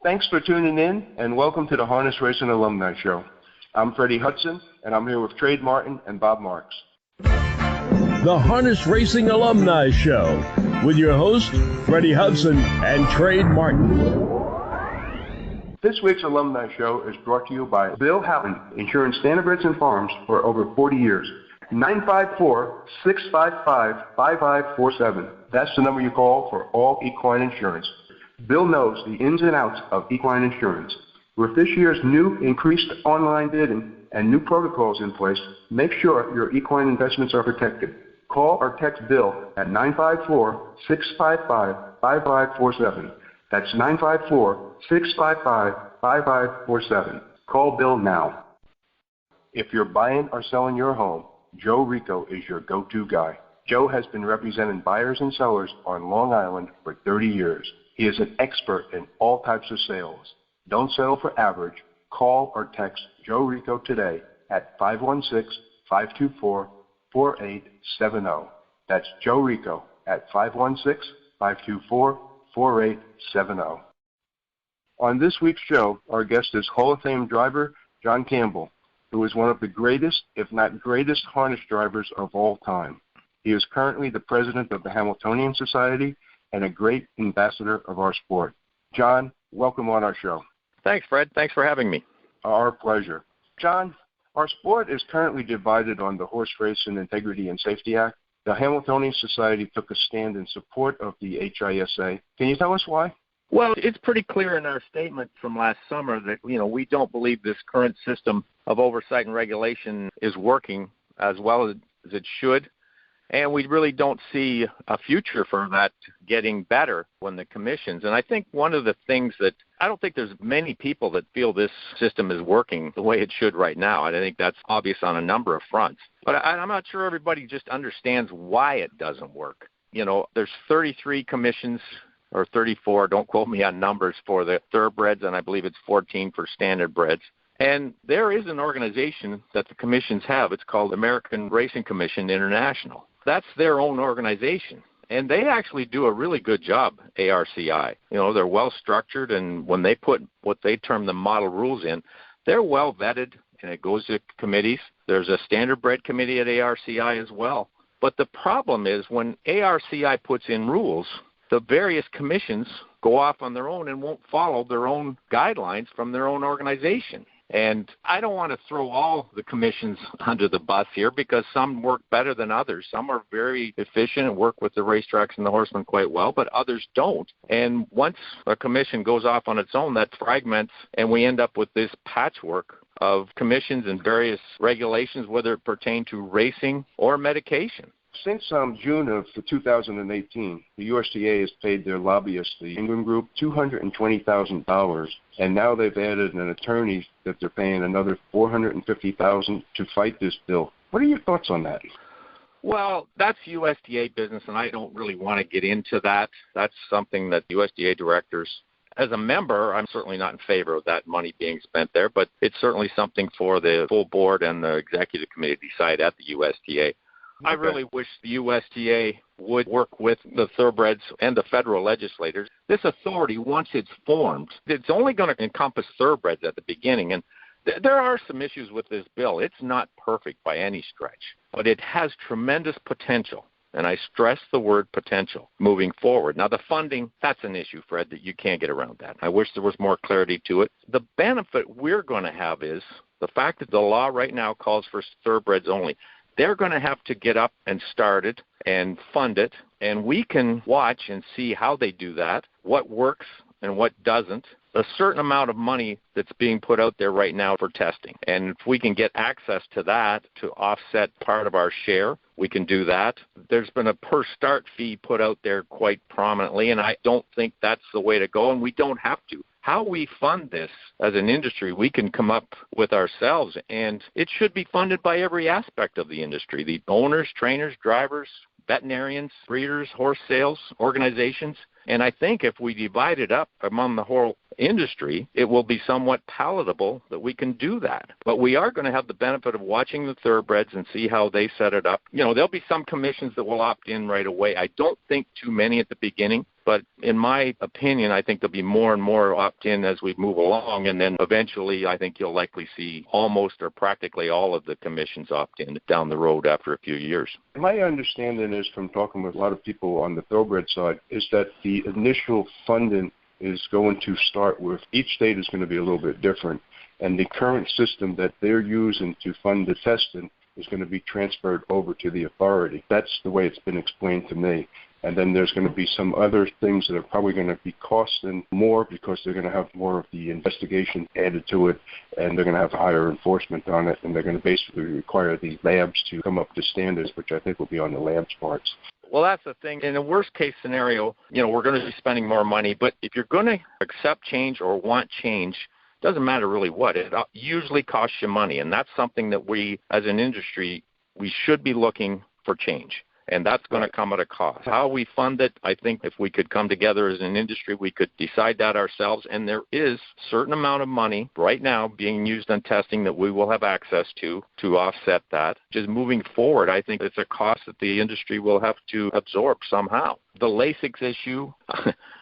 Thanks for tuning in, and welcome to the Harness Racing Alumni Show. I'm Freddie Hudson, and I'm here with Trade Martin and Bob Marks. The Harness Racing Alumni Show with your hosts, Freddie Hudson and Trade Martin. This week's Alumni Show is brought to you by Bill Houghton, insuring standardbreds and farms for over 40 years. 954-655-5547. That's the number you call for all equine insurance. Bill knows the ins and outs of equine insurance. With this year's new increased online bidding and new protocols in place, make sure your equine investments are protected. Call or text Bill at 954-655-5547. That's 954-655-5547. Call Bill now. If you're buying or selling your home, Joe Rico is your go-to guy. Joe has been representing buyers and sellers on Long Island for 30 years. He is an expert in all types of sales. Don't settle for average. Call or text Joe Rico today at 516-524-4870. That's Joe Rico at 516-524-4870. On this week's show, our guest is Hall of Fame driver John Campbell, who is one of the greatest, if not greatest, harness drivers of all time. He is currently the president of the Hambletonian Society and a great ambassador of our sport. John, welcome on our show. Thanks, Fred. Thanks for having me. Our pleasure. John, our sport is currently divided on the Horse Racing Integrity and Safety Act. The Hambletonian Society took a stand in support of the HISA. Can you tell us why? Well, it's pretty clear in our statement from last summer that, we don't believe this current system of oversight and regulation is working as well as it should. And we really don't see a future for that getting better when the commissions. And I think one of the things that I don't think there's many people that feel this system is working the way it should right now. And I think that's obvious on a number of fronts. But I'm not sure everybody just understands why it doesn't work. There's 33 commissions or 34, don't quote me on numbers, for the thoroughbreds, and I believe it's 14 for standardbreds. And there is an organization that the commissions have. It's called American Racing Commission International. That's their own organization. And they actually do a really good job, ARCI. They're well structured, and when they put what they term the model rules in, they're well vetted, and it goes to committees. There's a standardbred committee at ARCI as well. But the problem is when ARCI puts in rules, the various commissions go off on their own and won't follow their own guidelines from their own organization. And I don't want to throw all the commissions under the bus here because some work better than others. Some are very efficient and work with the racetracks and the horsemen quite well, but others don't. And once a commission goes off on its own, that fragments, and we end up with this patchwork of commissions and various regulations, whether it pertain to racing or medication. Since June of 2018, the USDA has paid their lobbyist, the Ingram Group, $220,000, and now they've added an attorney that they're paying another $450,000 to fight this bill. What are your thoughts on that? Well, that's USDA business, and I don't really want to get into that. That's something that USDA directors, as a member, I'm certainly not in favor of that money being spent there, but it's certainly something for the full board and the executive committee to decide at the USDA. I really wish the USDA would work with the thoroughbreds and the federal legislators. This authority, once it's formed, it's only going to encompass thoroughbreds at the beginning. And there are some issues with this bill. It's not perfect by any stretch, but it has tremendous potential. And I stress the word potential moving forward. Now, the funding, that's an issue, Fred, that you can't get around that. I wish there was more clarity to it. The benefit we're going to have is the fact that the law right now calls for thoroughbreds only. They're going to have to get up and start it and fund it, and we can watch and see how they do that, what works and what doesn't. A certain amount of money that's being put out there right now for testing. And if we can get access to that to offset part of our share, we can do that. There's been a per start fee put out there quite prominently, and I don't think that's the way to go, and we don't have to. How we fund this as an industry, we can come up with ourselves, and it should be funded by every aspect of the industry, the owners, trainers, drivers, veterinarians, breeders, horse sales, organizations. And I think if we divide it up among the whole industry, it will be somewhat palatable that we can do that. But we are going to have the benefit of watching the thoroughbreds and see how they set it up. There'll be some commissions that will opt in right away. I don't think too many at the beginning. But in my opinion, I think there'll be more and more opt-in as we move along, and then eventually I think you'll likely see almost or practically all of the commissions opt-in down the road after a few years. My understanding is, from talking with a lot of people on the thoroughbred side, is that the initial funding is going to start with, each state is going to be a little bit different, and the current system that they're using to fund the testing is going to be transferred over to the authority. That's the way it's been explained to me. And then there's going to be some other things that are probably going to be costing more because they're going to have more of the investigation added to it, and they're going to have higher enforcement on it, and they're going to basically require the labs to come up to standards, which I think will be on the labs' parts. Well, that's the thing. In a worst-case scenario, we're going to be spending more money, but if you're going to accept change or want change, doesn't matter really what, it usually costs you money, and that's something that we, as an industry, we should be looking for change, and that's going to come at a cost. How we fund it, I think if we could come together as an industry, we could decide that ourselves, and there is a certain amount of money right now being used on testing that we will have access to offset that. Just moving forward, I think it's a cost that the industry will have to absorb somehow. The LASIX issue,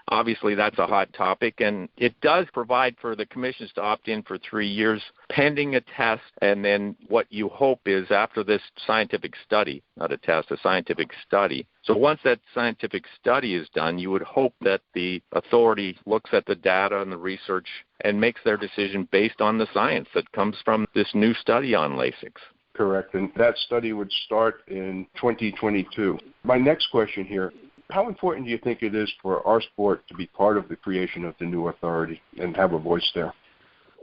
obviously that's a hot topic, and it does provide for the commissions to opt in for 3 years pending a test, and then what you hope is after this scientific study, not a test, a scientific study. So once that scientific study is done, you would hope that the authority looks at the data and the research and makes their decision based on the science that comes from this new study on LASIX. Correct, and that study would start in 2022. My next question here, how important do you think it is for our sport to be part of the creation of the new authority and have a voice there?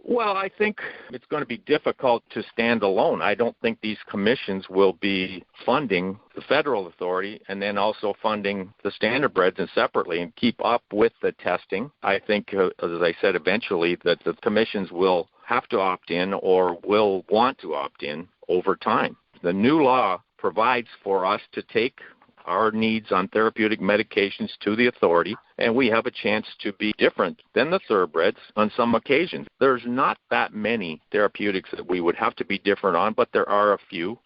Well, I think it's going to be difficult to stand alone. I don't think these commissions will be funding the federal authority and then also funding the standardbreds and separately and keep up with the testing. I think, as I said, eventually that the commissions will have to opt in or will want to opt in over time. The new law provides for us to take our needs on therapeutic medications to the authority, and we have a chance to be different than the thoroughbreds on some occasions. There's not that many therapeutics that we would have to be different on, but there are a few.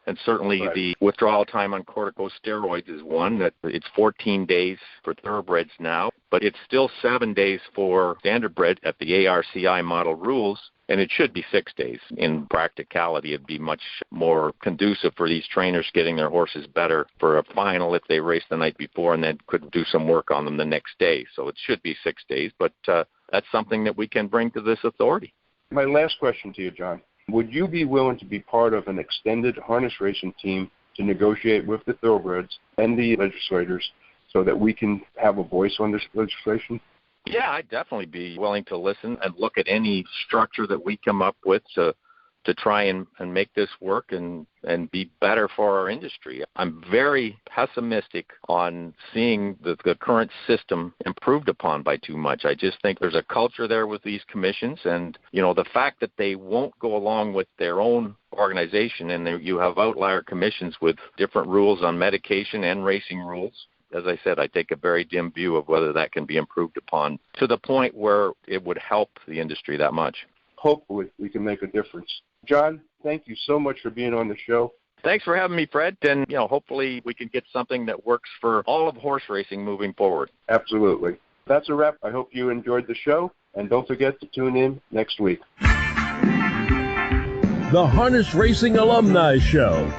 And certainly right. The withdrawal time on corticosteroids is one. That it's 14 days for thoroughbreds now, but it's still 7 days for standardbred at the ARCI model rules, and it should be 6 days. In practicality, it'd be much more conducive for these trainers getting their horses better for a final if they race the night before and then could do some work on them the next day. So it should be 6 days, but that's something that we can bring to this authority. My last question to you, John. Would you be willing to be part of an extended harness racing team to negotiate with the thoroughbreds and the legislators so that we can have a voice on this legislation? Yeah, I'd definitely be willing to listen and look at any structure that we come up with to try and make this work and be better for our industry. I'm very pessimistic on seeing the current system improved upon by too much. I just think there's a culture there with these commissions, and the fact that they won't go along with their own organization, and you have outlier commissions with different rules on medication and racing rules. As I said, I take a very dim view of whether that can be improved upon to the point where it would help the industry that much. Hopefully we can make a difference. John, thank you so much for being on the show. Thanks for having me, Fred, and hopefully we can get something that works for all of horse racing moving forward. Absolutely. That's a wrap. I hope you enjoyed the show, and don't forget to tune in next week. The Harness Racing Alumni Show